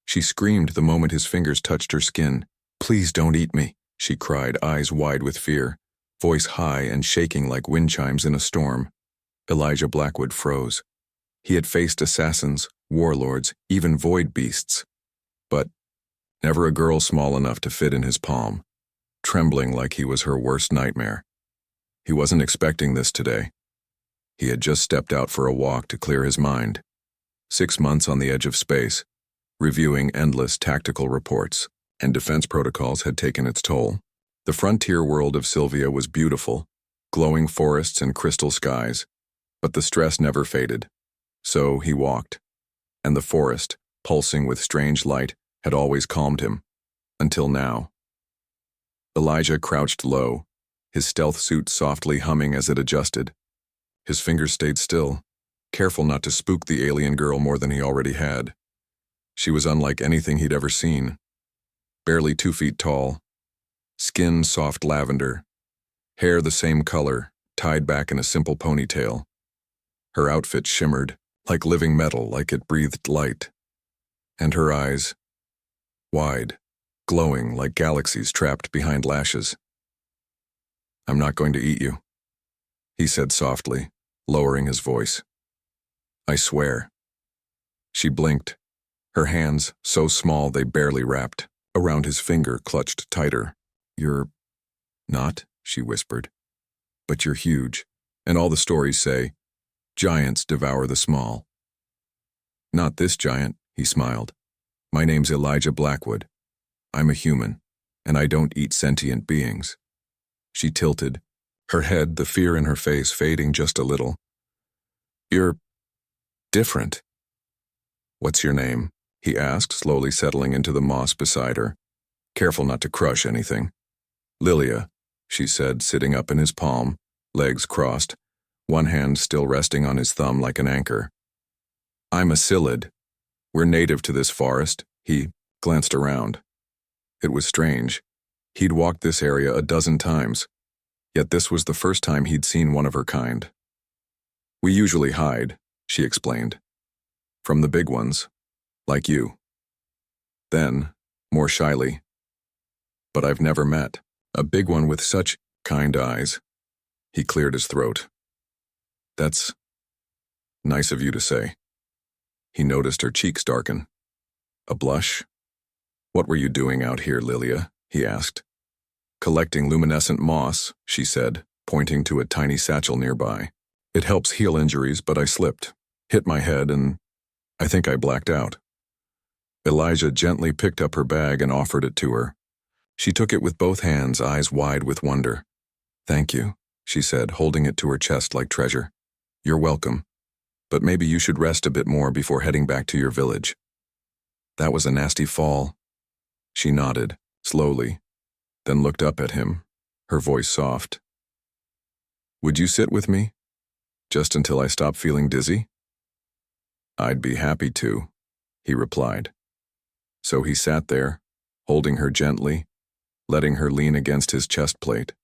She screamed the moment his fingers touched her skin. "Please don't eat me," she cried, eyes wide with fear, voice high and shaking like wind chimes in a storm. Elijah Blackwood froze. He had faced assassins, warlords, even void beasts. But never a girl small enough to fit in his palm, trembling like he was her worst nightmare. He wasn't expecting this today. He had just stepped out for a walk to clear his mind. 6 months on the edge of space, reviewing endless tactical reports, and defense protocols had taken its toll. The frontier world of Sylvia was beautiful, glowing forests and crystal skies, but the stress never faded. So he walked, and the forest, pulsing with strange light, had always calmed him, until now. Elijah crouched low, his stealth suit softly humming as it adjusted. His fingers stayed still, careful not to spook the alien girl more than he already had. She was unlike anything he'd ever seen. Barely 2 feet tall, skin soft lavender, hair the same color, tied back in a simple ponytail. Her outfit shimmered, like living metal, like it breathed light. And her eyes, wide, glowing like galaxies trapped behind lashes. "I'm not going to eat you," he said softly, lowering his voice. "I swear." She blinked, her hands so small they barely wrapped around his finger, clutched tighter. "You're not," she whispered. "But you're huge, and all the stories say, giants devour the small." "Not this giant," he smiled. "My name's Elijah Blackwood. I'm a human, and I don't eat sentient beings." She tilted, her head, the fear in her face fading just a little. "You're different." "What's your name?" he asked, slowly settling into the moss beside her, careful not to crush anything. "Lilia," she said, sitting up in his palm, legs crossed, one hand still resting on his thumb like an anchor. "I'm a psyllid. We're native to this forest." He glanced around. It was strange. He'd walked this area a dozen times, yet this was the first time he'd seen one of her kind. "We usually hide," she explained. "From the big ones, like you." Then, more shyly, "But I've never met a big one with such kind eyes." He cleared his throat. "That's nice of you to say." He noticed her cheeks darken. A blush? "What were you doing out here, Lilia?" he asked. "Collecting luminescent moss," she said, pointing to a tiny satchel nearby. "It helps heal injuries, but I slipped, hit my head, and I think I blacked out." Elijah gently picked up her bag and offered it to her. She took it with both hands, eyes wide with wonder. "Thank you," she said, holding it to her chest like treasure. "You're welcome. But maybe you should rest a bit more before heading back to your village." "That was a nasty fall." She nodded, slowly, then looked up at him, her voice soft. "Would you sit with me? Just until I stop feeling dizzy?" "I'd be happy to," he replied. So he sat there, holding her gently, letting her lean against his chest plate.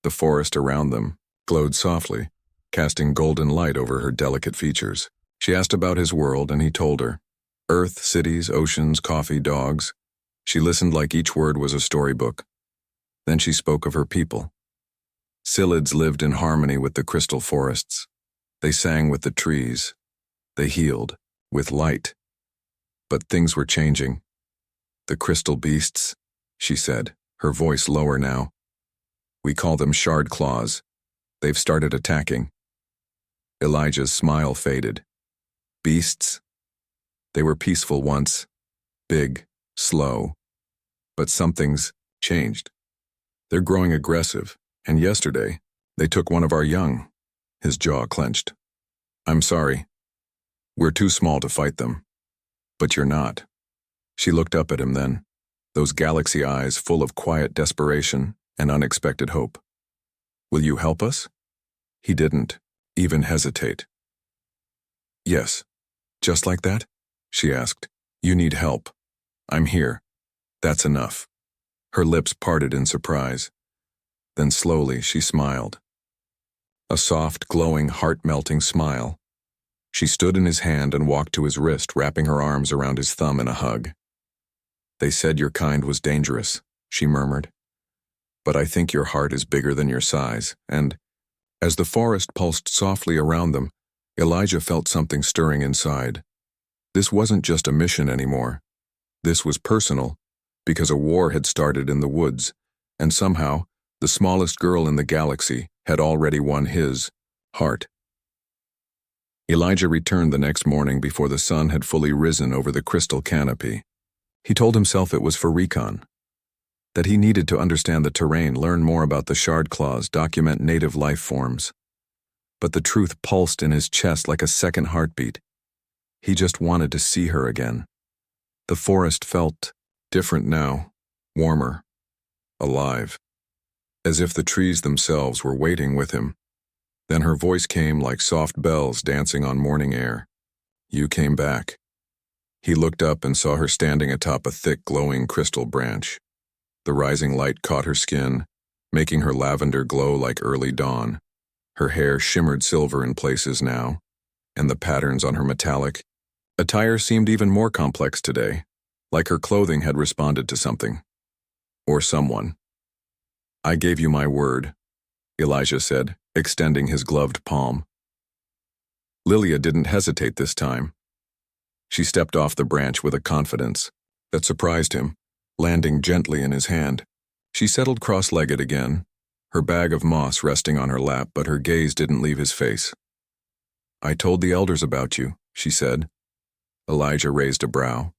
The forest around them glowed softly, casting golden light over her delicate features. She asked about his world, and he told her. Earth, cities, oceans, coffee, dogs. She listened like each word was a storybook. Then she spoke of her people. Psyllids lived in harmony with the crystal forests. They sang with the trees. They healed with light. But things were changing. "The crystal beasts," she said, her voice lower now. "We call them shard claws. They've started attacking." Elijah's smile faded. "Beasts? They were peaceful once, big, slow. But something's changed. They're growing aggressive, and yesterday, they took one of our young." His jaw clenched. "I'm sorry. We're too small to fight them. But you're not." She looked up at him then, those galaxy eyes full of quiet desperation and unexpected hope. "Will you help us?" He didn't even hesitate. "Yes, just like that?" she asked. "You need help. I'm here. That's enough." Her lips parted in surprise. Then slowly she smiled. A soft, glowing, heart-melting smile. She stood in his hand and walked to his wrist, wrapping her arms around his thumb in a hug. "They said your kind was dangerous," she murmured. "But I think your heart is bigger than your size," and, as the forest pulsed softly around them, Elijah felt something stirring inside. This wasn't just a mission anymore. This was personal, because a war had started in the woods, and somehow, the smallest girl in the galaxy had already won his heart. Elijah returned the next morning before the sun had fully risen over the crystal canopy. He told himself it was for recon, that he needed to understand the terrain, learn more about the shard claws, document native life forms. But the truth pulsed in his chest like a second heartbeat. He just wanted to see her again. The forest felt different now, warmer, alive, as if the trees themselves were waiting with him. Then her voice came like soft bells dancing on morning air. "You came back." He looked up and saw her standing atop a thick, glowing crystal branch. The rising light caught her skin, making her lavender glow like early dawn. Her hair shimmered silver in places now, and the patterns on her metallic attire seemed even more complex today, like her clothing had responded to something. Or someone. "I gave you my word," Elijah said, extending his gloved palm. Lilia didn't hesitate this time. She stepped off the branch with a confidence that surprised him, landing gently in his hand. She settled cross-legged again, her bag of moss resting on her lap, but her gaze didn't leave his face. "I told the elders about you," she said. Elijah raised a brow.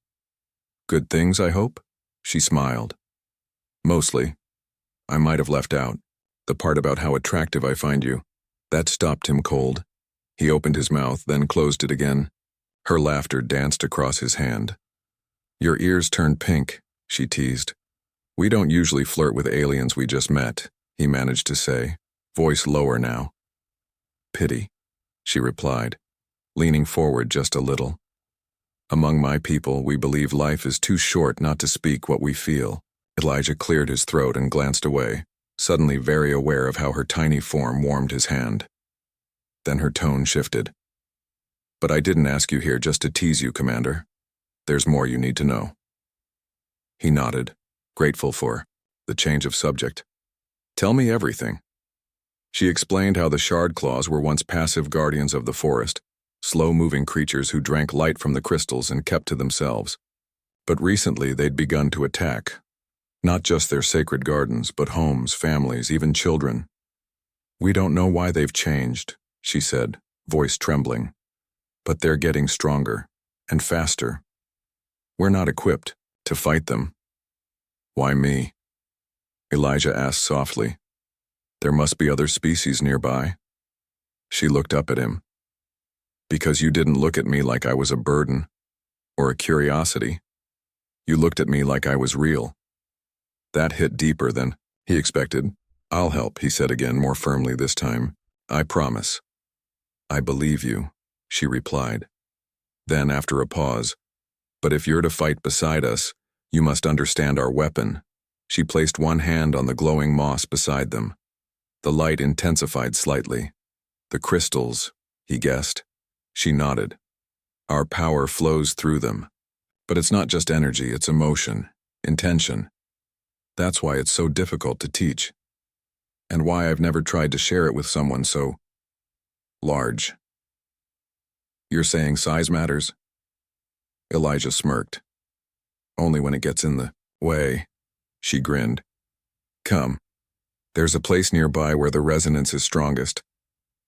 "Good things, I hope?" She smiled. "Mostly. I might have left out the part about how attractive I find you." That stopped him cold. He opened his mouth, then closed it again. Her laughter danced across his hand. "Your ears turned pink," she teased. "We don't usually flirt with aliens we just met," he managed to say, voice lower now. "Pity," she replied, leaning forward just a little. "Among my people, we believe life is too short not to speak what we feel." Elijah cleared his throat and glanced away, suddenly very aware of how her tiny form warmed his hand. Then her tone shifted. "But I didn't ask you here just to tease you, Commander. There's more you need to know." He nodded, grateful for the change of subject. "Tell me everything." She explained how the shard claws were once passive guardians of the forest, slow-moving creatures who drank light from the crystals and kept to themselves. But recently they'd begun to attack. Not just their sacred gardens, but homes, families, even children. "We don't know why they've changed," she said, voice trembling. "But they're getting stronger, and faster. We're not equipped to fight them." "Why me?" Elijah asked softly. "There must be other species nearby." She looked up at him. "Because you didn't look at me like I was a burden, or a curiosity. You looked at me like I was real." That hit deeper than he expected. "I'll help," he said again, more firmly this time. "I promise." "I believe you," she replied. Then, after a pause, "But if you're to fight beside us, you must understand our weapon." She placed one hand on the glowing moss beside them. The light intensified slightly. "The crystals," he guessed. She nodded. "Our power flows through them. But it's not just energy, it's emotion, intention. That's why it's so difficult to teach. And why I've never tried to share it with someone so large." "You're saying size matters?" Elijah smirked. "Only when it gets in the way," she grinned. "Come. There's a place nearby where the resonance is strongest.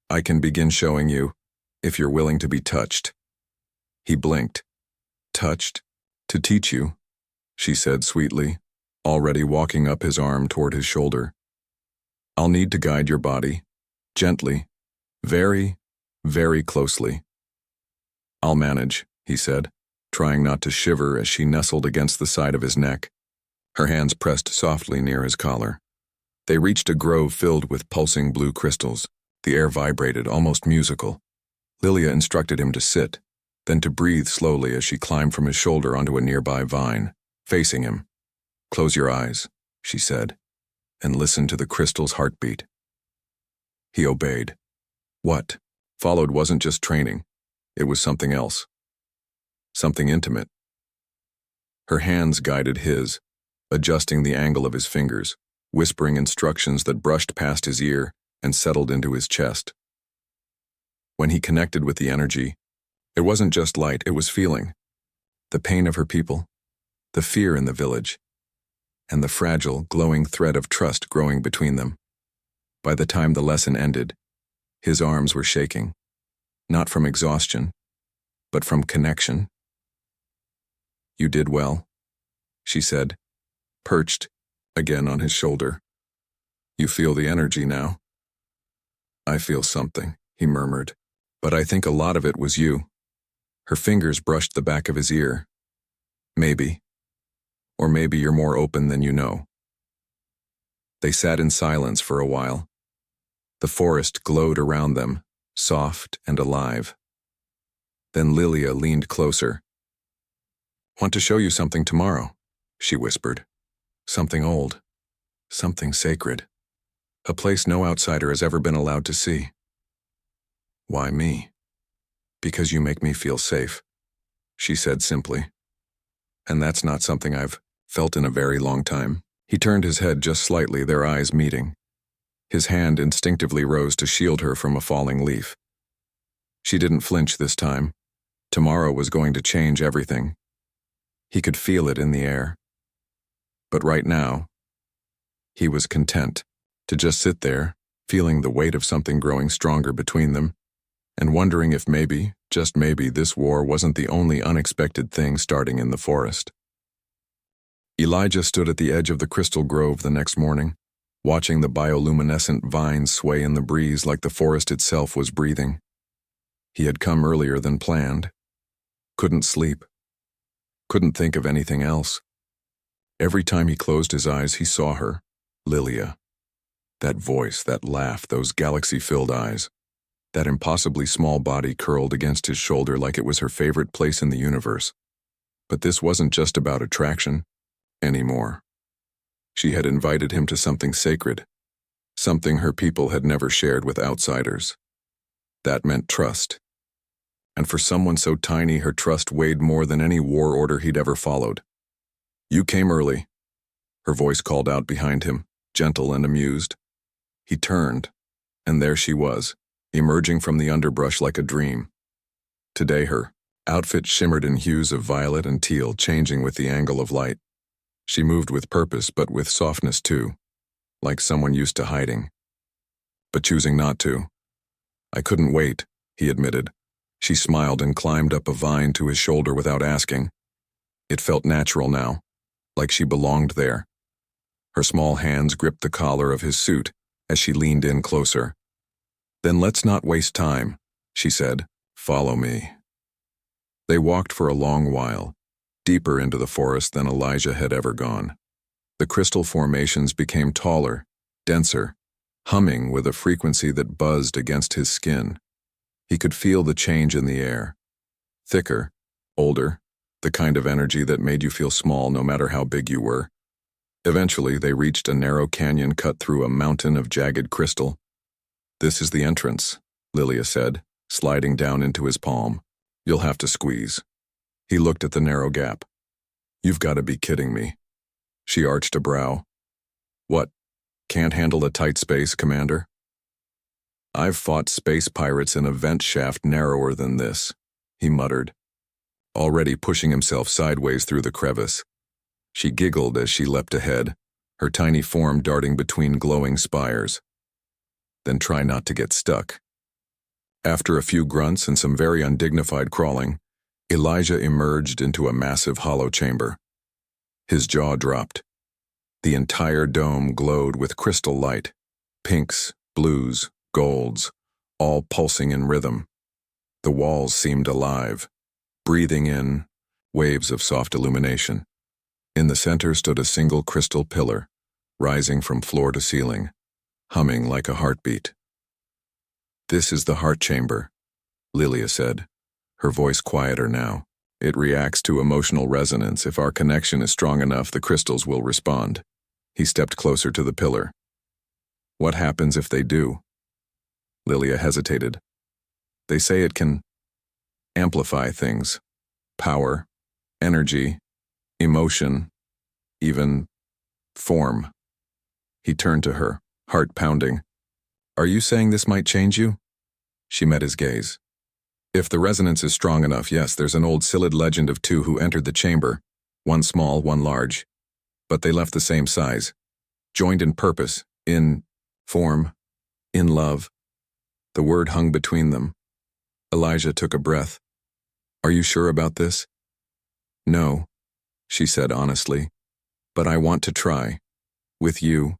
I can begin showing you, if you're willing to be touched." He blinked. "Touched? To teach you?" she said sweetly, already walking up his arm toward his shoulder. "I'll need to guide your body, gently, very, very closely." "I'll manage," he said, trying not to shiver as she nestled against the side of his neck. Her hands pressed softly near his collar. They reached a grove filled with pulsing blue crystals. The air vibrated, almost musical. Lilia instructed him to sit, then to breathe slowly as she climbed from his shoulder onto a nearby vine, facing him. "Close your eyes," she said, "and listen to the crystal's heartbeat." He obeyed. What followed wasn't just training. It was something else. Something intimate. Her hands guided his, adjusting the angle of his fingers, whispering instructions that brushed past his ear and settled into his chest. When he connected with the energy, it wasn't just light, it was feeling. The pain of her people, the fear in the village, and the fragile, glowing thread of trust growing between them. By the time the lesson ended, his arms were shaking, not from exhaustion, but from connection. "You did well," she said, perched again on his shoulder. "You feel the energy now?" "I feel something," he murmured, "but I think a lot of it was you." Her fingers brushed the back of his ear. "Maybe. Or maybe you're more open than you know." They sat in silence for a while. The forest glowed around them, soft and alive. Then Lilia leaned closer. "Want to show you something tomorrow," she whispered. "Something old. Something sacred. A place no outsider has ever been allowed to see." "Why me?" "Because you make me feel safe," she said simply. "And that's not something I've felt in a very long time." He turned his head just slightly, their eyes meeting. His hand instinctively rose to shield her from a falling leaf. She didn't flinch this time. Tomorrow was going to change everything. He could feel it in the air. But right now, he was content to just sit there, feeling the weight of something growing stronger between them, and wondering if maybe, just maybe, this war wasn't the only unexpected thing starting in the forest. Elijah stood at the edge of the crystal grove the next morning, watching the bioluminescent vines sway in the breeze like the forest itself was breathing. He had come earlier than planned. Couldn't sleep. Couldn't think of anything else. Every time he closed his eyes, he saw her, Lilia. That voice, that laugh, those galaxy-filled eyes. That impossibly small body curled against his shoulder like it was her favorite place in the universe. But this wasn't just about attraction anymore. She had invited him to something sacred, something her people had never shared with outsiders. That meant trust. And for someone so tiny, her trust weighed more than any war order he'd ever followed. "You came early," her voice called out behind him, gentle and amused. He turned, and there she was, emerging from the underbrush like a dream. Today her outfit shimmered in hues of violet and teal, changing with the angle of light. She moved with purpose, but with softness too, like someone used to hiding, but choosing not to. "I couldn't wait," he admitted. She smiled and climbed up a vine to his shoulder without asking. It felt natural now, like she belonged there. Her small hands gripped the collar of his suit as she leaned in closer. "Then let's not waste time," she said. "Follow me." They walked for a long while, deeper into the forest than Elijah had ever gone. The crystal formations became taller, denser, humming with a frequency that buzzed against his skin. He could feel the change in the air. Thicker, older, the kind of energy that made you feel small no matter how big you were. Eventually, they reached a narrow canyon cut through a mountain of jagged crystal. "This is the entrance," Lilia said, sliding down into his palm. "You'll have to squeeze." He looked at the narrow gap. "You've got to be kidding me." She arched a brow. "What? Can't handle a tight space, Commander?" "I've fought space pirates in a vent shaft narrower than this," he muttered, already pushing himself sideways through the crevice. She giggled as she leapt ahead, her tiny form darting between glowing spires. "Then try not to get stuck." After a few grunts and some very undignified crawling, Elijah emerged into a massive hollow chamber. His jaw dropped. The entire dome glowed with crystal light, pinks, blues, golds, all pulsing in rhythm. The walls seemed alive, breathing in waves of soft illumination. In the center stood a single crystal pillar, rising from floor to ceiling, humming like a heartbeat. "This is the heart chamber," Lilia said, her voice quieter now. "It reacts to emotional resonance. If our connection is strong enough, the crystals will respond." He stepped closer to the pillar. "What happens if they do?" Lilia hesitated. "They say it can amplify things. Power, energy, emotion, even form. He turned to her, heart pounding. Are you saying this might change you? She met his gaze. If the resonance is strong enough, yes, there's an old Scyllid legend of two who entered the chamber, one small, one large. But they left the same size, joined in purpose, in form, in love. The word hung between them. Elijah took a breath. Are you sure about this? No, she said honestly, but I want to try. With you.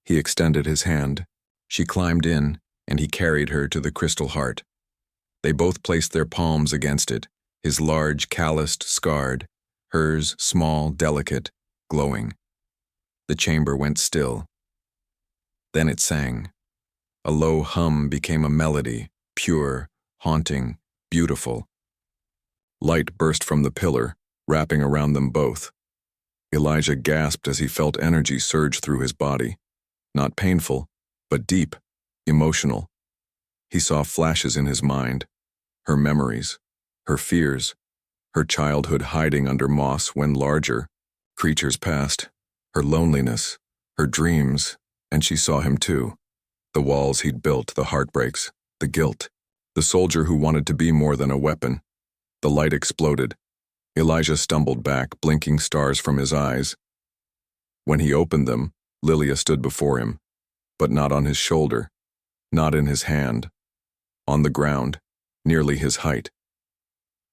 He extended his hand. She climbed in, and he carried her to the crystal heart. They both placed their palms against it, his large, calloused, scarred, hers small, delicate, glowing. The chamber went still. Then it sang. A low hum became a melody, pure, haunting, beautiful. Light burst from the pillar, wrapping around them both. Elijah gasped as he felt energy surge through his body. Not painful, but deep, emotional. He saw flashes in his mind, her memories, her fears, her childhood hiding under moss when larger creatures passed, her loneliness, her dreams, and she saw him too. The walls he'd built, the heartbreaks, the guilt, the soldier who wanted to be more than a weapon. The light exploded. Elijah stumbled back, blinking stars from his eyes. When he opened them, Lilia stood before him, but not on his shoulder, not in his hand, on the ground, nearly his height.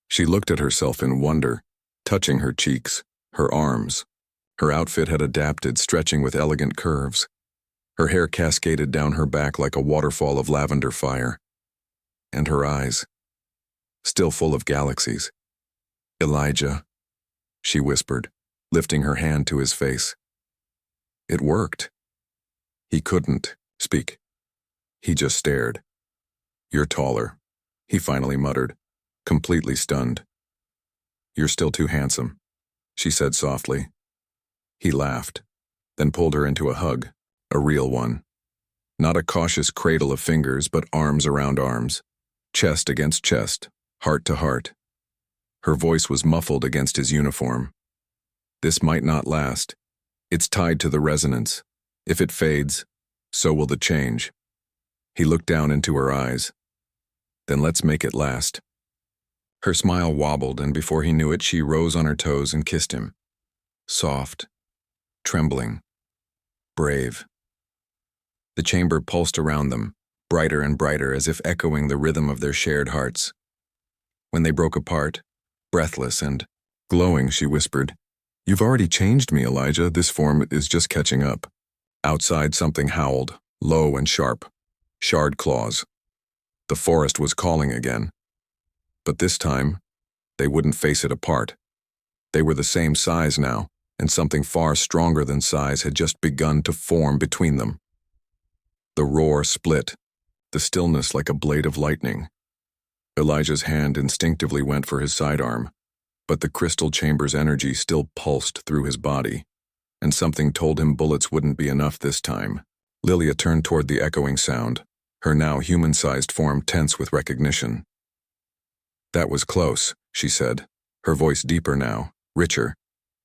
She looked at herself in wonder, touching her cheeks, her arms. Her outfit had adapted, stretching with elegant curves. Her hair cascaded down her back like a waterfall of lavender fire. And her eyes, still full of galaxies. Elijah, she whispered, lifting her hand to his face. It worked. He couldn't speak. He just stared. You're taller, he finally muttered, completely stunned. You're still too handsome, she said softly. He laughed, then pulled her into a hug, a real one. Not a cautious cradle of fingers, but arms around arms, chest against chest, heart to heart. Her voice was muffled against his uniform. This might not last. It's tied to the resonance. If it fades, so will the change. He looked down into her eyes. Then let's make it last. Her smile wobbled, and before he knew it, she rose on her toes and kissed him. Soft, trembling, brave. The chamber pulsed around them, brighter and brighter, as if echoing the rhythm of their shared hearts. When they broke apart, breathless and glowing, she whispered, You've already changed me, Elijah. This form is just catching up. Outside, something howled, low and sharp. Shard claws. The forest was calling again. But this time, they wouldn't face it apart. They were the same size now, and something far stronger than size had just begun to form between them. The roar split, the stillness like a blade of lightning. Elijah's hand instinctively went for his sidearm, but the crystal chamber's energy still pulsed through his body, and something told him bullets wouldn't be enough this time. Lilia turned toward the echoing sound, her now human-sized form tense with recognition. That was close, she said, her voice deeper now, richer,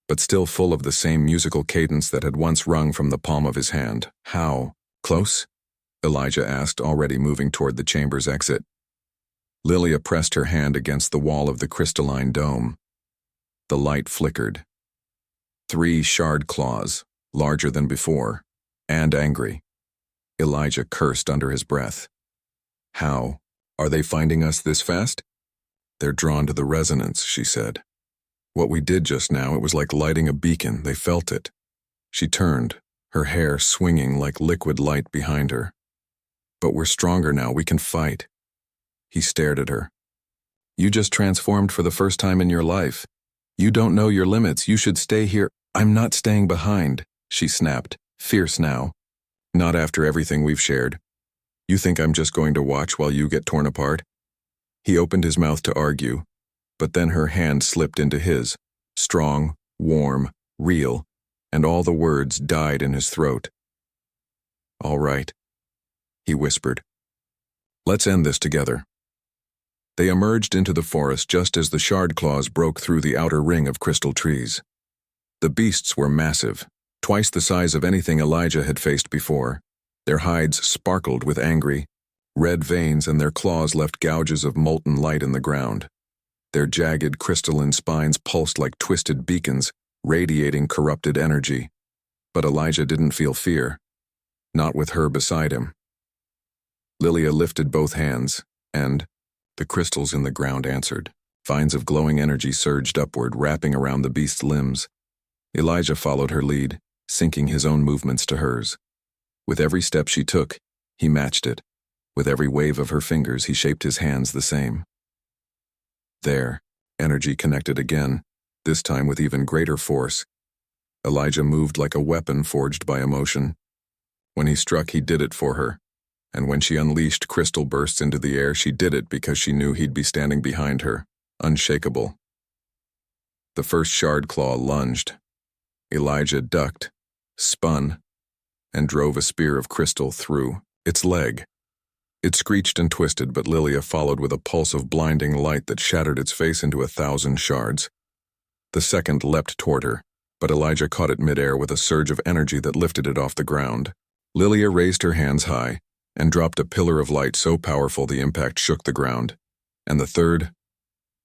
but still full of the same musical cadence that had once rung from the palm of his hand. How close? Elijah asked, already moving toward the chamber's exit. Lilia pressed her hand against the wall of the crystalline dome. The light flickered. 3 shard claws, larger than before, and angry. Elijah cursed under his breath. How? Are they finding us this fast? They're drawn to the resonance, she said. What we did just now, it was like lighting a beacon. They felt it. She turned, her hair swinging like liquid light behind her. But we're stronger now. We can fight. He stared at her. You just transformed for the first time in your life. You don't know your limits. You should stay here. I'm not staying behind, she snapped, fierce now. Not after everything we've shared. You think I'm just going to watch while you get torn apart? He opened his mouth to argue, but then her hand slipped into his, strong, warm, real, and all the words died in his throat. All right, he whispered. Let's end this together. They emerged into the forest just as the shard claws broke through the outer ring of crystal trees. The beasts were massive, twice the size of anything Elijah had faced before. Their hides sparkled with angry, red veins, and their claws left gouges of molten light in the ground. Their jagged crystalline spines pulsed like twisted beacons, radiating corrupted energy. But Elijah didn't feel fear, not with her beside him. Lilia lifted both hands, and the crystals in the ground answered. Vines of glowing energy surged upward, wrapping around the beast's limbs. Elijah followed her lead, syncing his own movements to hers. With every step she took, he matched it. With every wave of her fingers, he shaped his hands the same. There, energy connected again, this time with even greater force. Elijah moved like a weapon forged by emotion. When he struck, he did it for her. And when she unleashed crystal bursts into the air, she did it because she knew he'd be standing behind her, unshakable. The first shard claw lunged. Elijah ducked, spun, and drove a spear of crystal through its leg. It screeched and twisted, but Lilia followed with a pulse of blinding light that shattered its face into 1,000 shards. The second leapt toward her, but Elijah caught it midair with a surge of energy that lifted it off the ground. Lilia raised her hands high and dropped a pillar of light so powerful the impact shook the ground. And the third,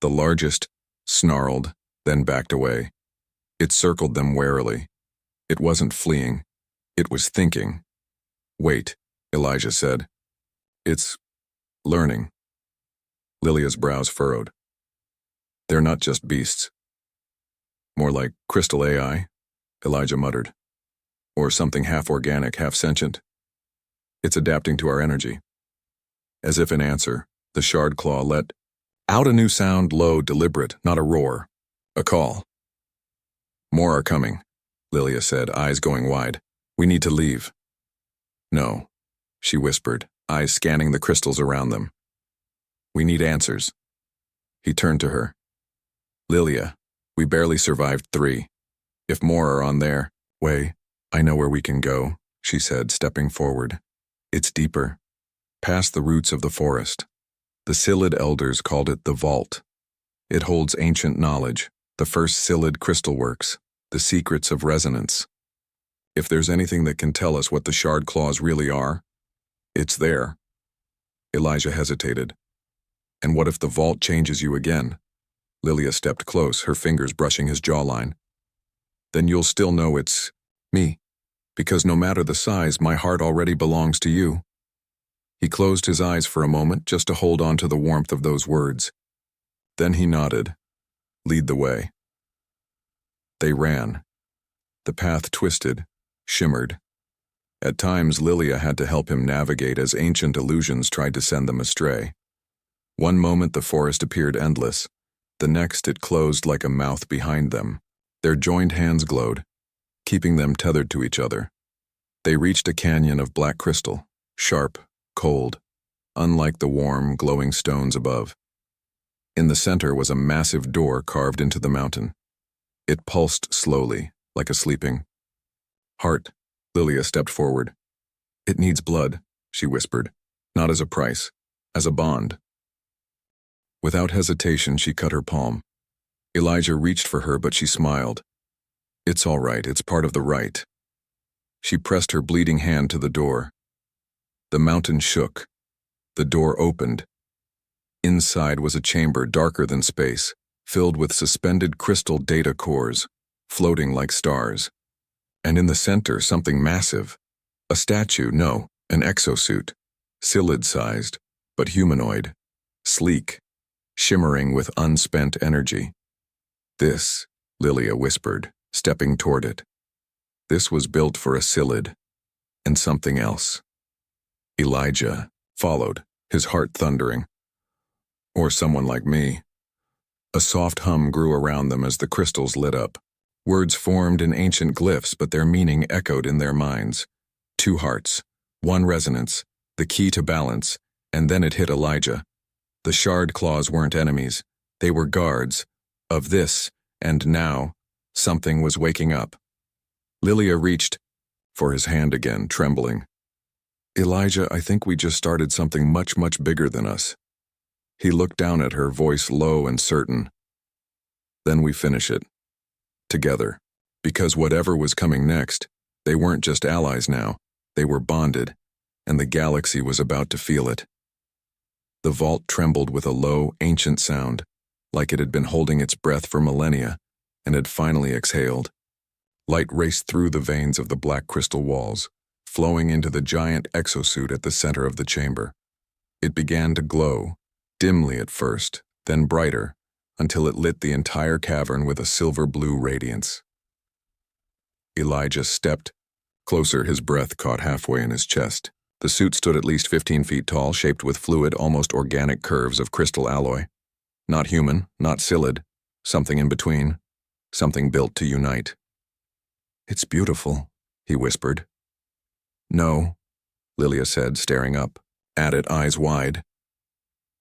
the largest, snarled, then backed away. It circled them warily. It wasn't fleeing. It was thinking. "Wait," Elijah said. "It's learning." Lilia's brows furrowed. "They're not just beasts." "More like crystal AI," Elijah muttered. "Or something half-organic, half-sentient. It's adapting to our energy." As if in answer, the shard claw let out a new sound, low, deliberate, not a roar. A call. "More are coming," Lilia said, eyes going wide. "We need to leave." "No," she whispered, eyes scanning the crystals around them. "We need answers." He turned to her. "Lilia, we barely survived 3. If more are on their way, I know where we can go," she said, stepping forward. "It's deeper, past the roots of the forest. The Psyllid elders called it the Vault. It holds ancient knowledge, the first Psyllid crystal works, the secrets of resonance. If there's anything that can tell us what the shard claws really are, it's there." Elijah hesitated. "And what if the vault changes you again?" Lilia stepped close, her fingers brushing his jawline. "Then you'll still know it's me, because no matter the size, my heart already belongs to you." He closed his eyes for a moment just to hold on to the warmth of those words. Then he nodded. "Lead the way." They ran. The path twisted, shimmered. At times, Lilia had to help him navigate as ancient illusions tried to send them astray. One moment the forest appeared endless. The next it closed like a mouth behind them. Their joined hands glowed, keeping them tethered to each other. They reached a canyon of black crystal, sharp, cold, unlike the warm, glowing stones above. In the center was a massive door carved into the mountain. It pulsed slowly, like a sleeping heart. Lilia stepped forward. "It needs blood," she whispered, "not as a price, as a bond." Without hesitation, she cut her palm. Elijah reached for her, but she smiled. "It's all right, it's part of the rite." She pressed her bleeding hand to the door. The mountain shook. The door opened. Inside was a chamber darker than space, filled with suspended crystal data cores, floating like stars. And in the center, something massive. A statue, no, an exosuit. Psyllid-sized, but humanoid. Sleek, shimmering with unspent energy. "This," Lilia whispered, stepping toward it. "This was built for a Psyllid, and something else." Elijah followed, his heart thundering. "Or someone like me." A soft hum grew around them as the crystals lit up. Words formed in ancient glyphs, but their meaning echoed in their minds. 2 hearts, 1 resonance, the key to balance, and then it hit Elijah. The shard claws weren't enemies. They were guards. Of this, and now, something was waking up. Lilia reached for his hand again, trembling. "Elijah, I think we just started something much, much bigger than us." He looked down at her, voice low and certain. Then we finish it. Together. Because whatever was coming next, they weren't just allies now. They were bonded, and the galaxy was about to feel it. The vault trembled with a low, ancient sound, like it had been holding its breath for millennia, and had finally exhaled. Light raced through the veins of the black crystal walls, flowing into the giant exosuit at the center of the chamber. It began to glow, dimly at first, then brighter, until it lit the entire cavern with a silver-blue radiance. Elijah stepped closer, his breath caught halfway in his chest. The suit stood at least 15 feet tall, shaped with fluid, almost organic curves of crystal alloy. Not human, not Silid, something in between, something built to unite. "It's beautiful," he whispered. "No," Lilia said, staring up at it, eyes wide.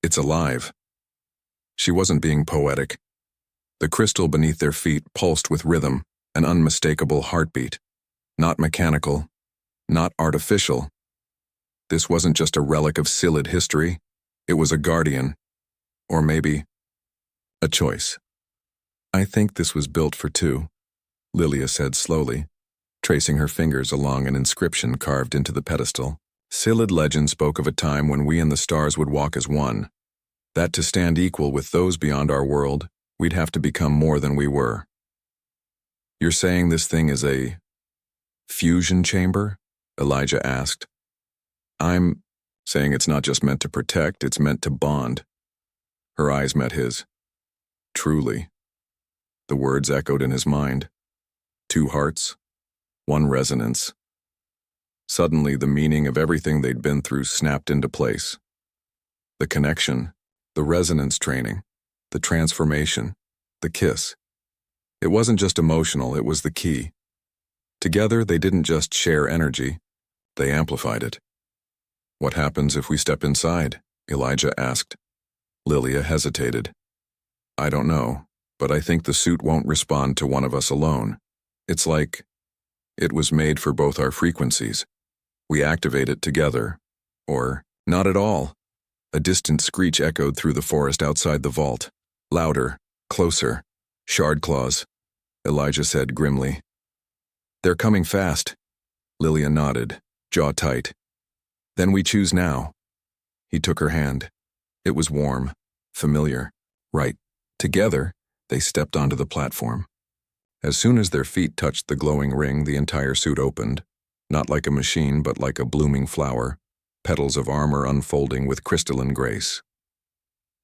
"It's alive." She wasn't being poetic. The crystal beneath their feet pulsed with rhythm, an unmistakable heartbeat. Not mechanical, not artificial. This wasn't just a relic of Silid history. It was a guardian. Or maybe a choice. "I think this was built for two," Lilia said slowly, tracing her fingers along an inscription carved into the pedestal. Silid legend spoke of a time when we and the stars would walk as one. That to stand equal with those beyond our world, we'd have to become more than we were. "You're saying this thing is a fusion chamber?" Elijah asked. "I'm saying it's not just meant to protect, it's meant to bond." Her eyes met his. "Truly." The words echoed in his mind. Two hearts, one resonance. Suddenly, the meaning of everything they'd been through snapped into place. The connection, the resonance training, the transformation, the kiss. It wasn't just emotional, it was the key. Together, they didn't just share energy, they amplified it. "What happens if we step inside?" Elijah asked. Lilia hesitated. "I don't know, but I think the suit won't respond to one of us alone. It's like it was made for both our frequencies. We activate it together. Or, not at all." A distant screech echoed through the forest outside the vault. Louder, closer. "Shard claws," Elijah said grimly. "They're coming fast." Lilia nodded, jaw tight. "Then we choose now." He took her hand. It was warm, familiar, right. Together, they stepped onto the platform. As soon as their feet touched the glowing ring, the entire suit opened, not like a machine but like a blooming flower, petals of armor unfolding with crystalline grace.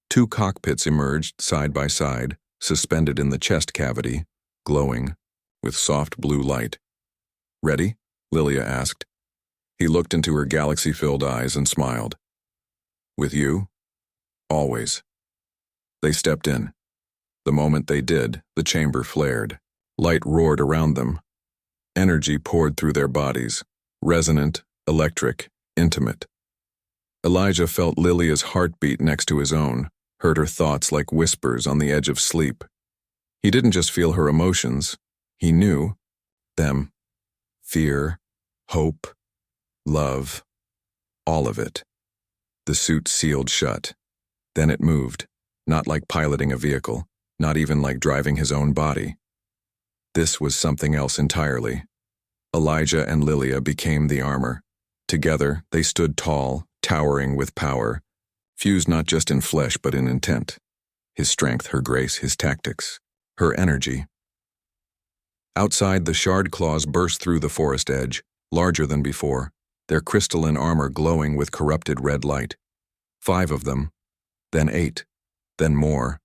Two cockpits emerged side by side, suspended in the chest cavity, glowing, with soft blue light. "Ready?" Lilia asked. He looked into her galaxy-filled eyes and smiled. "With you? Always." They stepped in. The moment they did, the chamber flared. Light roared around them. Energy poured through their bodies, resonant, electric, intimate. Elijah felt Lilia's heartbeat next to his own, heard her thoughts like whispers on the edge of sleep. He didn't just feel her emotions, he knew them. Fear, hope, love, all of it. The suit sealed shut. Then it moved, not like piloting a vehicle, not even like driving his own body. This was something else entirely. Elijah and Lilia became the armor. Together, they stood tall, towering with power, fused not just in flesh but in intent. His strength, her grace, his tactics, her energy. Outside, the shard claws burst through the forest edge, larger than before, their crystalline armor glowing with corrupted red light. 5 of them, then 8, then more.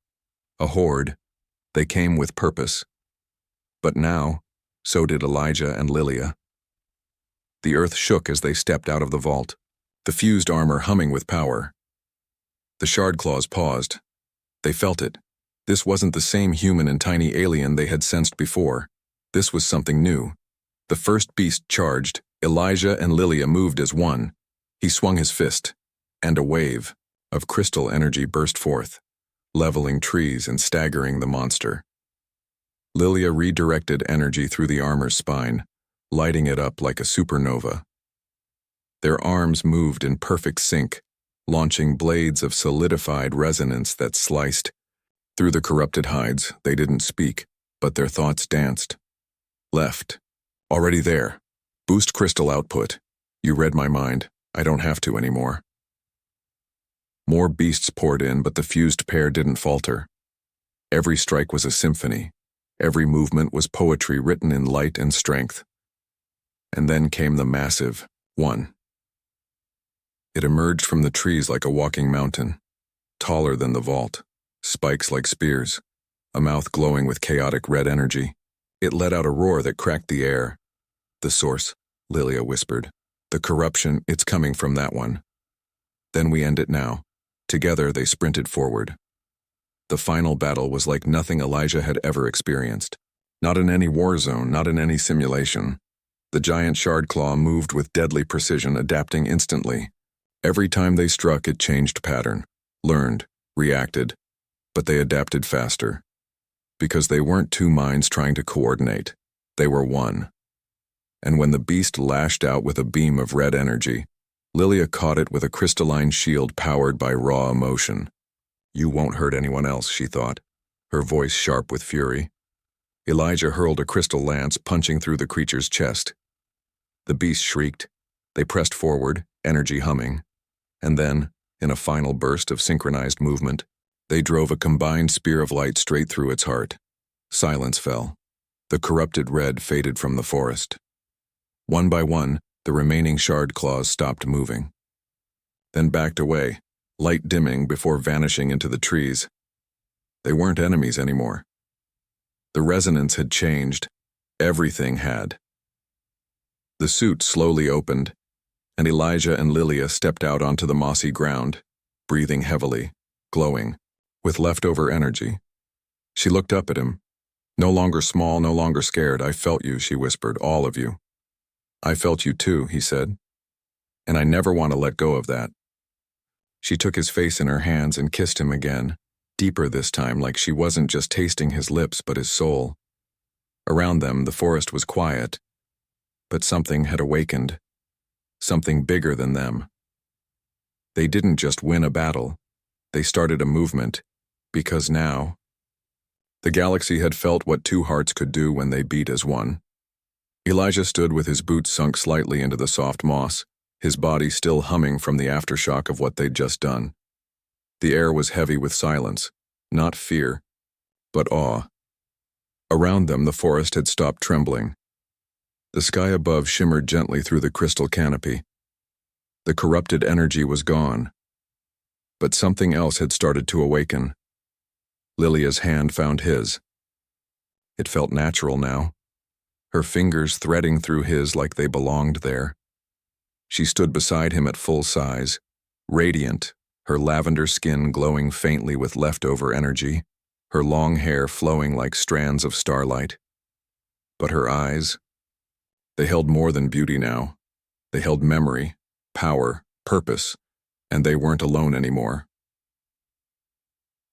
A horde. They came with purpose. But now, so did Elijah and Lilia. The earth shook as they stepped out of the vault, the fused armor humming with power. The shard claws paused. They felt it. This wasn't the same human and tiny alien they had sensed before. This was something new. The first beast charged. Elijah and Lilia moved as one. He swung his fist, and a wave of crystal energy burst forth, leveling trees and staggering the monster. Lilia redirected energy through the armor's spine, lighting it up like a supernova. Their arms moved in perfect sync, launching blades of solidified resonance that sliced through the corrupted hides. They didn't speak, but their thoughts danced. Left. Already there. Boost crystal output. You read my mind. I don't have to anymore. More beasts poured in, but the fused pair didn't falter. Every strike was a symphony. Every movement was poetry written in light and strength. And then came the massive one. It emerged from the trees like a walking mountain, taller than the vault, spikes like spears, a mouth glowing with chaotic red energy. It let out a roar that cracked the air. The source, Lilia whispered. The corruption, it's coming from that one. Then we end it now. Together they sprinted forward. The final battle was like nothing Elijah had ever experienced. Not in any war zone, not in any simulation. The giant shard claw moved with deadly precision, adapting instantly. Every time they struck, it changed pattern, learned, reacted, but they adapted faster. Because they weren't two minds trying to coordinate. They were one. And when the beast lashed out with a beam of red energy, Lilia caught it with a crystalline shield powered by raw emotion. You won't hurt anyone else, she thought, her voice sharp with fury. Elijah hurled a crystal lance, punching through the creature's chest. The beast shrieked. They pressed forward, energy humming. And then, in a final burst of synchronized movement, they drove a combined spear of light straight through its heart. Silence fell. The corrupted red faded from the forest. One by one, the remaining shard claws stopped moving. Then backed away, light dimming before vanishing into the trees. They weren't enemies anymore. The resonance had changed. Everything had. The suit slowly opened, and Elijah and Lilia stepped out onto the mossy ground, breathing heavily, glowing, with leftover energy. She looked up at him. No longer small, no longer scared. I felt you, she whispered, all of you. I felt you too, he said. And I never want to let go of that. She took his face in her hands and kissed him again, deeper this time, like she wasn't just tasting his lips but his soul. Around them, the forest was quiet, but something had awakened, something bigger than them. They didn't just win a battle, they started a movement, because now, the galaxy had felt what two hearts could do when they beat as one. Elijah stood with his boots sunk slightly into the soft moss, his body still humming from the aftershock of what they'd just done. The air was heavy with silence, not fear, but awe. Around them, the forest had stopped trembling. The sky above shimmered gently through the crystal canopy. The corrupted energy was gone. But something else had started to awaken. Lilia's hand found his. It felt natural now, her fingers threading through his like they belonged there. She stood beside him at full size, radiant, her lavender skin glowing faintly with leftover energy, her long hair flowing like strands of starlight. But her eyes, they held more than beauty now. They held memory, power, purpose, and they weren't alone anymore.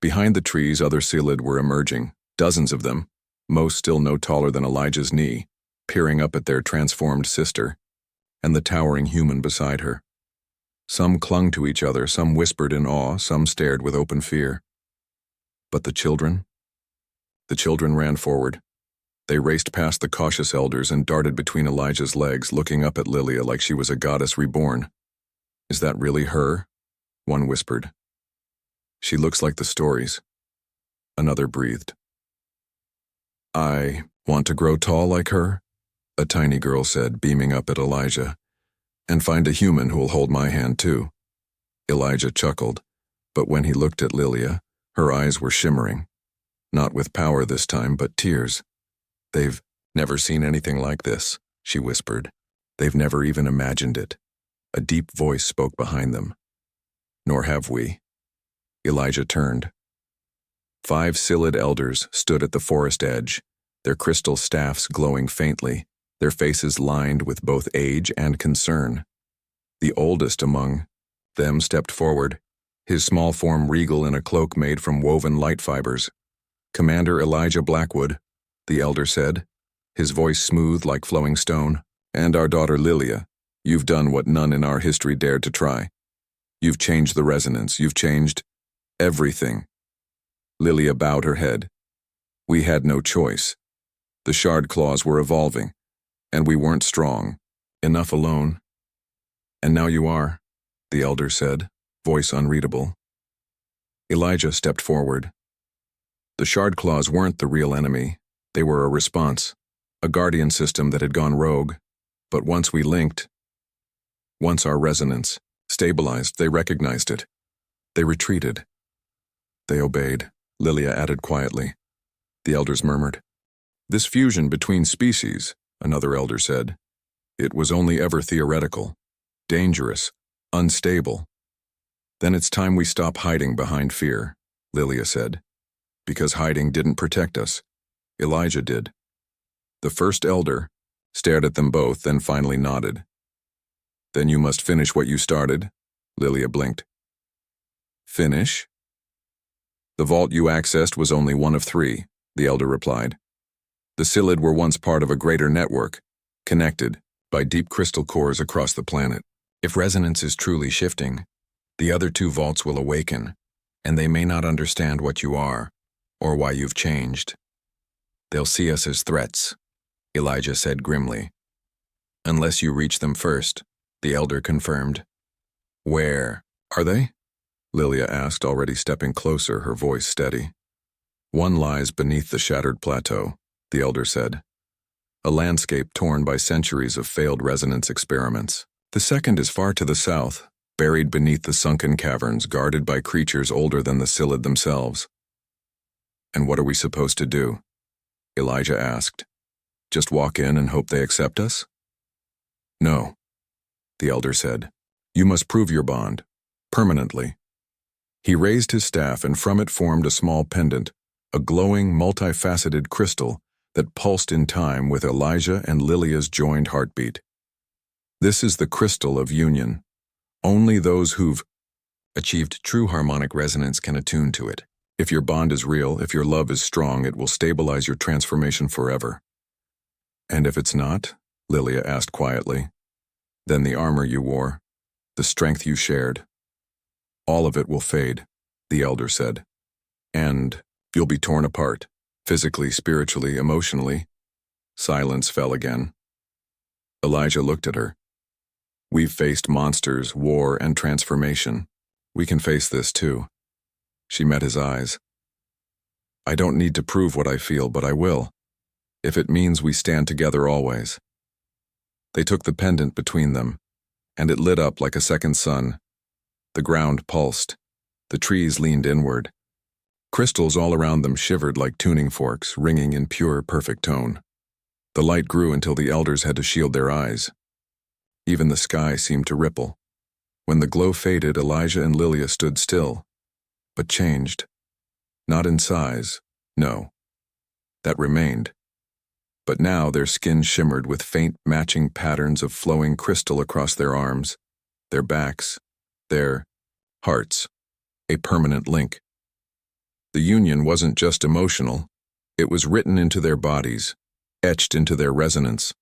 Behind the trees, other Silid were emerging, dozens of them, most still no taller than Elijah's knee, peering up at their transformed sister, and the towering human beside her. Some clung to each other, some whispered in awe, some stared with open fear. But the children? The children ran forward. They raced past the cautious elders and darted between Elijah's legs, looking up at Lilia like she was a goddess reborn. Is that really her? One whispered. She looks like the stories. Another breathed. I want to grow tall like her, a tiny girl said, beaming up at Elijah, and find a human who'll hold my hand too. Elijah chuckled, but when he looked at Lilia, her eyes were shimmering. Not with power this time, but tears. They've never seen anything like this, she whispered. They've never even imagined it. A deep voice spoke behind them. Nor have we. Elijah turned. 5 Silid elders stood at the forest edge, their crystal staffs glowing faintly, their faces lined with both age and concern. The oldest among them stepped forward, his small form regal in a cloak made from woven light fibers. Commander Elijah Blackwood, the elder said, his voice smooth like flowing stone, and our daughter Lilia, you've done what none in our history dared to try. You've changed the resonance. You've changed everything. Lilia bowed her head. We had no choice. The shard claws were evolving, and we weren't strong enough alone. And now you are, the elder said, voice unreadable. Elijah stepped forward. The shard claws weren't the real enemy. They were a response, a guardian system that had gone rogue. But once we linked, once our resonance stabilized, they recognized it. They retreated. They obeyed, Lilia added quietly. The elders murmured. This fusion between species, another elder said. It was only ever theoretical, dangerous, unstable. Then it's time we stop hiding behind fear, Lilia said. Because hiding didn't protect us. Elijah did. The first elder stared at them both, then finally nodded. Then you must finish what you started, Lilia blinked. Finish? The vault you accessed was only one of 3, the elder replied. The Psyllid were once part of a greater network, connected by deep crystal cores across the planet. If resonance is truly shifting, the other 2 vaults will awaken, and they may not understand what you are, or why you've changed. They'll see us as threats, Elijah said grimly. Unless you reach them first, the elder confirmed. Where are they? Lilia asked, already stepping closer, her voice steady. One lies beneath the shattered plateau, the elder said. A landscape torn by centuries of failed resonance experiments. The second is far to the south, buried beneath the sunken caverns, guarded by creatures older than the Psyllid themselves. And what are we supposed to do? Elijah asked. Just walk in and hope they accept us? No, the elder said. You must prove your bond, permanently. He raised his staff, and from it formed a small pendant, a glowing, multifaceted crystal that pulsed in time with Elijah and Lilia's joined heartbeat. This is the crystal of union. Only those who've achieved true harmonic resonance can attune to it. If your bond is real, if your love is strong, it will stabilize your transformation forever. And if it's not, Lilia asked quietly, then the armor you wore, the strength you shared, all of it will fade, the elder said. And you'll be torn apart, physically, spiritually, emotionally. Silence fell again. Elijah looked at her. We've faced monsters, war, and transformation. We can face this too. She met his eyes. I don't need to prove what I feel, but I will, if it means we stand together always. They took the pendant between them, and it lit up like a second sun. The ground pulsed. The trees leaned inward. Crystals all around them shivered like tuning forks, ringing in pure, perfect tone. The light grew until the elders had to shield their eyes. Even the sky seemed to ripple. When the glow faded, Elijah and Lilia stood still, but changed. Not in size, no. That remained. But now their skin shimmered with faint matching patterns of flowing crystal across their arms, their backs, their hearts, a permanent link. The union wasn't just emotional, it was written into their bodies, etched into their resonance.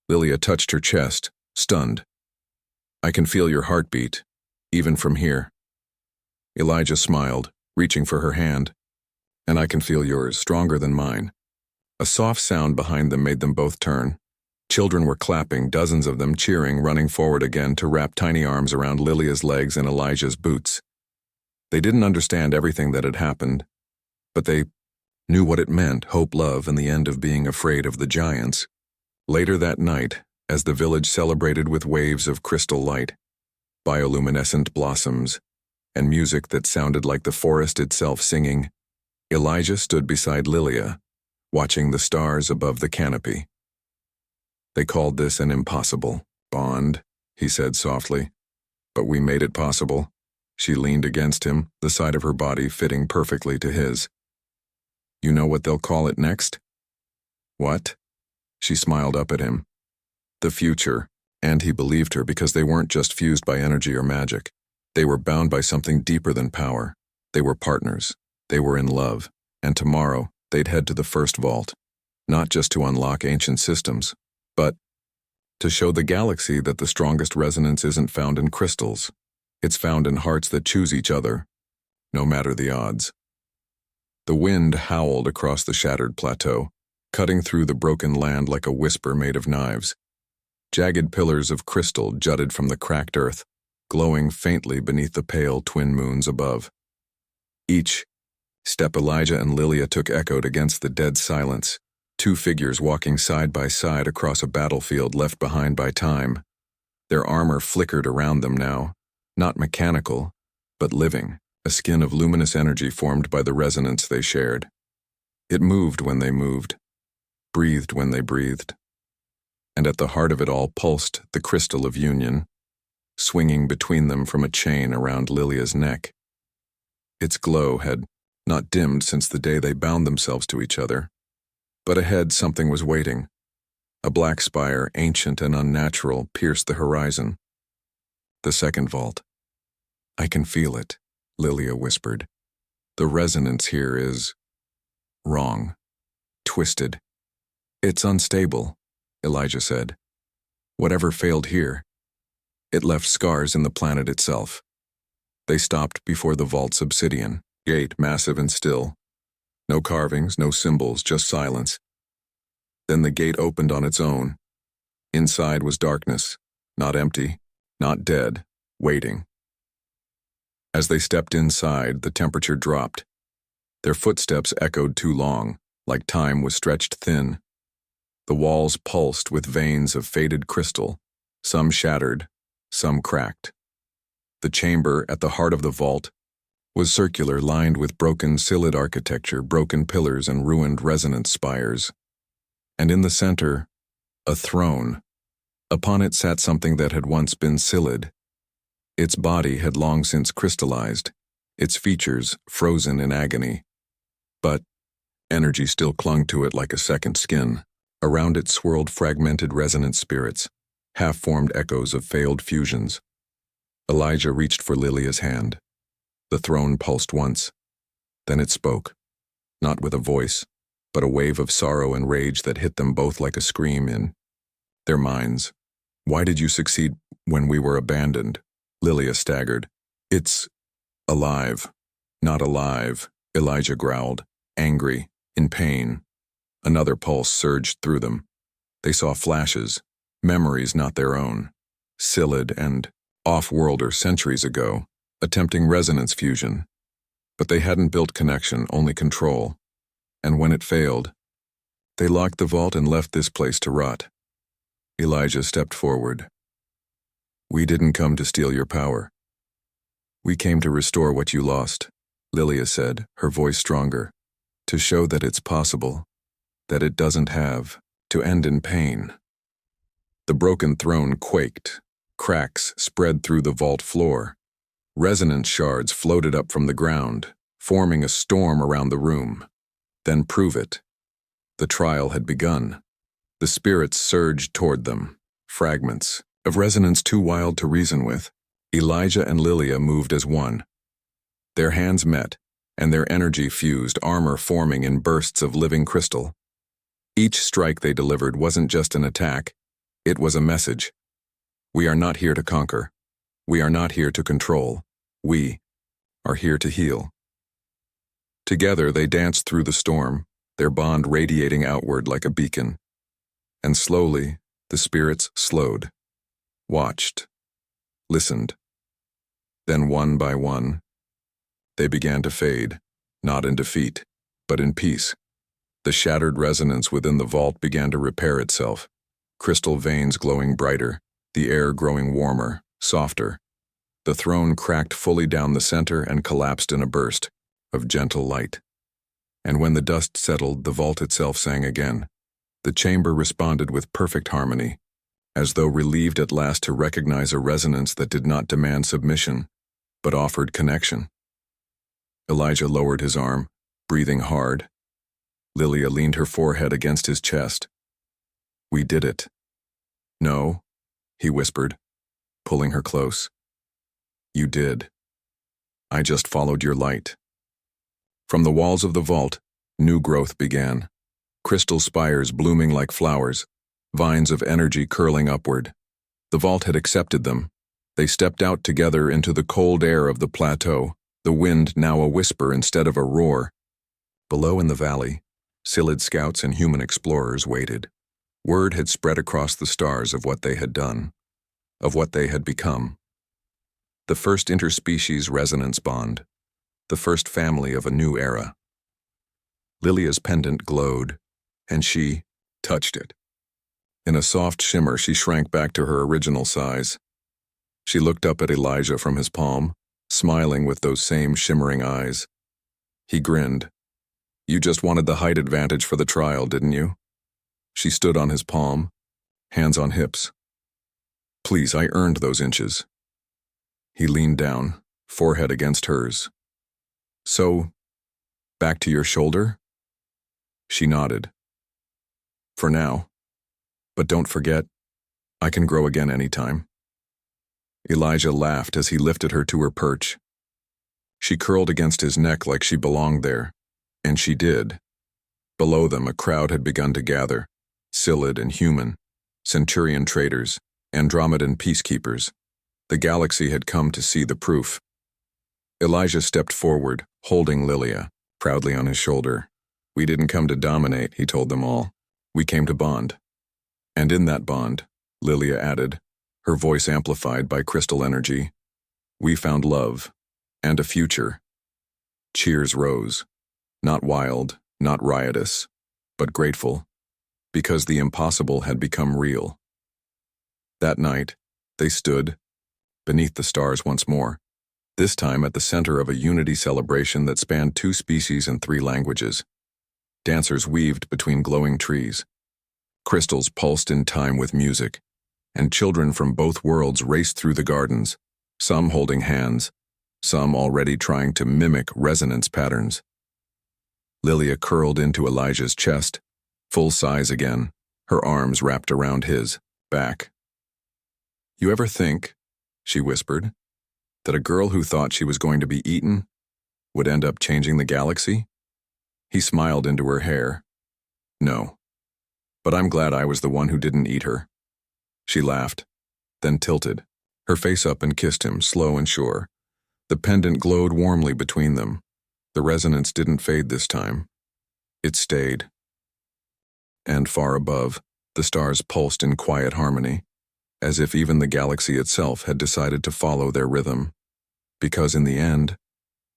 Lilia touched her chest, stunned. I can feel your heartbeat, even from here. Elijah smiled, reaching for her hand. And I can feel yours, stronger than mine. A soft sound behind them made them both turn. Children were clapping, dozens of them cheering, running forward again to wrap tiny arms around Lilia's legs and Elijah's boots. They didn't understand everything that had happened, but they knew what it meant, hope, love, and the end of being afraid of the giants. Later that night, as the village celebrated with waves of crystal light, bioluminescent blossoms, and music that sounded like the forest itself singing, Elijah stood beside Lilia, watching the stars above the canopy. They called this an impossible bond, he said softly, but we made it possible. She leaned against him, the side of her body fitting perfectly to his. You know what they'll call it next? What? She smiled up at him. The future, and he believed her because they weren't just fused by energy or magic. They were bound by something deeper than power. They were partners. They were in love. And tomorrow, they'd head to the first vault, not just to unlock ancient systems, but to show the galaxy that the strongest resonance isn't found in crystals, It's found in hearts that choose each other, no matter the odds. The wind howled across the shattered plateau, cutting through the broken land like a whisper made of knives. Jagged pillars of crystal jutted from the cracked earth, glowing faintly beneath the pale twin moons above. Each step Elijah and Lilia took echoed against the dead silence, two figures walking side by side across a battlefield left behind by time. Their armor flickered around them now, not mechanical, but living, a skin of luminous energy formed by the resonance they shared. It moved when they moved, breathed when they breathed. And at the heart of it all pulsed the crystal of union, swinging between them from a chain around Lilia's neck. Its glow had not dimmed since the day they bound themselves to each other. But ahead something was waiting. A black spire, ancient and unnatural, pierced the horizon. The second vault. "I can feel it," Lilia whispered. "The resonance here is wrong, twisted. It's unstable," Elijah said. "Whatever failed here, it left scars in the planet itself." They stopped before the vault's obsidian gate, massive and still. No carvings, no symbols, just silence. Then the gate opened on its own. Inside was darkness, not empty, not dead, waiting. As they stepped inside, the temperature dropped. Their footsteps echoed too long, like time was stretched thin. The walls pulsed with veins of faded crystal, some shattered, some cracked. The chamber at the heart of the vault was circular, lined with broken Silid architecture, broken pillars and ruined resonance spires. And in the center, a throne. Upon it sat something that had once been Silid. Its body had long since crystallized, its features frozen in agony. But energy still clung to it like a second skin. Around it swirled fragmented resonance spirits, half-formed echoes of failed fusions. Elijah reached for Lilia's hand. The throne pulsed once. Then it spoke, not with a voice, but a wave of sorrow and rage that hit them both like a scream in their minds. "Why did you succeed when we were abandoned?" Lilia staggered. "It's alive, not alive," Elijah growled, angry, in pain. Another pulse surged through them. They saw flashes, memories not their own. Silid and off-worlder centuries ago, attempting resonance fusion. But they hadn't built connection, only control. And when it failed, they locked the vault and left this place to rot. Elijah stepped forward. "We didn't come to steal your power. We came to restore what you lost," Lilia said, her voice stronger. "To show that it's possible, that it doesn't have to end in pain." The broken throne quaked. Cracks spread through the vault floor. Resonance shards floated up from the ground, forming a storm around the room. Then prove it. The trial had begun. The spirits surged toward them, fragments of resonance too wild to reason with. Elijah and Lilia moved as one. Their hands met, and their energy fused, armor forming in bursts of living crystal. Each strike they delivered wasn't just an attack, it was a message. We are not here to conquer. We are not here to control. We are here to heal. Together they danced through the storm, their bond radiating outward like a beacon. And slowly, the spirits slowed, watched, listened. Then one by one, they began to fade, not in defeat, but in peace. The shattered resonance within the vault began to repair itself, crystal veins glowing brighter, the air growing warmer, softer. The throne cracked fully down the center and collapsed in a burst of gentle light. And when the dust settled, the vault itself sang again. The chamber responded with perfect harmony, as though relieved at last to recognize a resonance that did not demand submission, but offered connection. Elijah lowered his arm, breathing hard. Lilia leaned her forehead against his chest. "We did it." "No," he whispered, pulling her close. "You did. I just followed your light." From the walls of the vault, new growth began. Crystal spires blooming like flowers, vines of energy curling upward. The vault had accepted them, They stepped out together into the cold air of the plateau, the wind now a whisper instead of a roar. Below in the valley, Silid scouts and human explorers waited. Word had spread across the stars of what they had done, of what they had become. The first interspecies resonance bond, the first family of a new era. Lilia's pendant glowed, and she touched it. In a soft shimmer, she shrank back to her original size. She looked up at Elijah from his palm, smiling with those same shimmering eyes. He grinned. "You just wanted the height advantage for the trial, didn't you?" She stood on his palm, hands on hips. "Please, I earned those inches." He leaned down, forehead against hers. "So, back to your shoulder?" She nodded. "For now. But don't forget, I can grow again anytime." Elijah laughed as he lifted her to her perch. She curled against his neck like she belonged there, and she did. Below them, a crowd had begun to gather, Silid and human, Centurion traders, Andromedan peacekeepers. The galaxy had come to see the proof. Elijah stepped forward, holding Lilia, proudly on his shoulder. "We didn't come to dominate," he told them all. "We came to bond." And in that bond, Lilia added, her voice amplified by crystal energy, "We found love, and a future." Cheers rose, not wild, not riotous, but grateful, because the impossible had become real. That night, they stood, beneath the stars once more, this time at the center of a unity celebration that spanned 2 species and 3 languages. Dancers weaved between glowing trees. Crystals pulsed in time with music, and children from both worlds raced through the gardens, some holding hands, some already trying to mimic resonance patterns. Lilia curled into Elijah's chest, full size again, her arms wrapped around his back. "You ever think," she whispered, "that a girl who thought she was going to be eaten would end up changing the galaxy?" He smiled into her hair. "No. But I'm glad I was the one who didn't eat her." She laughed, then tilted, her face up and kissed him, slow and sure. The pendant glowed warmly between them. The resonance didn't fade this time. It stayed. And far above, the stars pulsed in quiet harmony, as if even the galaxy itself had decided to follow their rhythm. Because in the end,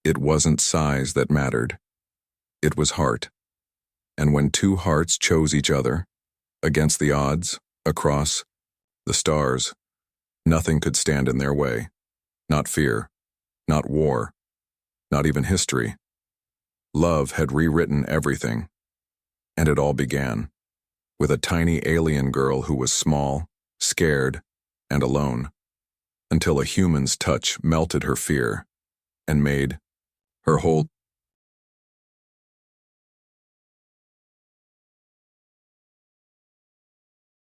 it wasn't size that mattered. It was heart. And when 2 hearts chose each other, against the odds, across the stars, nothing could stand in their way. Not fear, not war, not even history. Love had rewritten everything. And it all began with a tiny alien girl who was small, scared, and alone, until a human's touch melted her fear and made her whole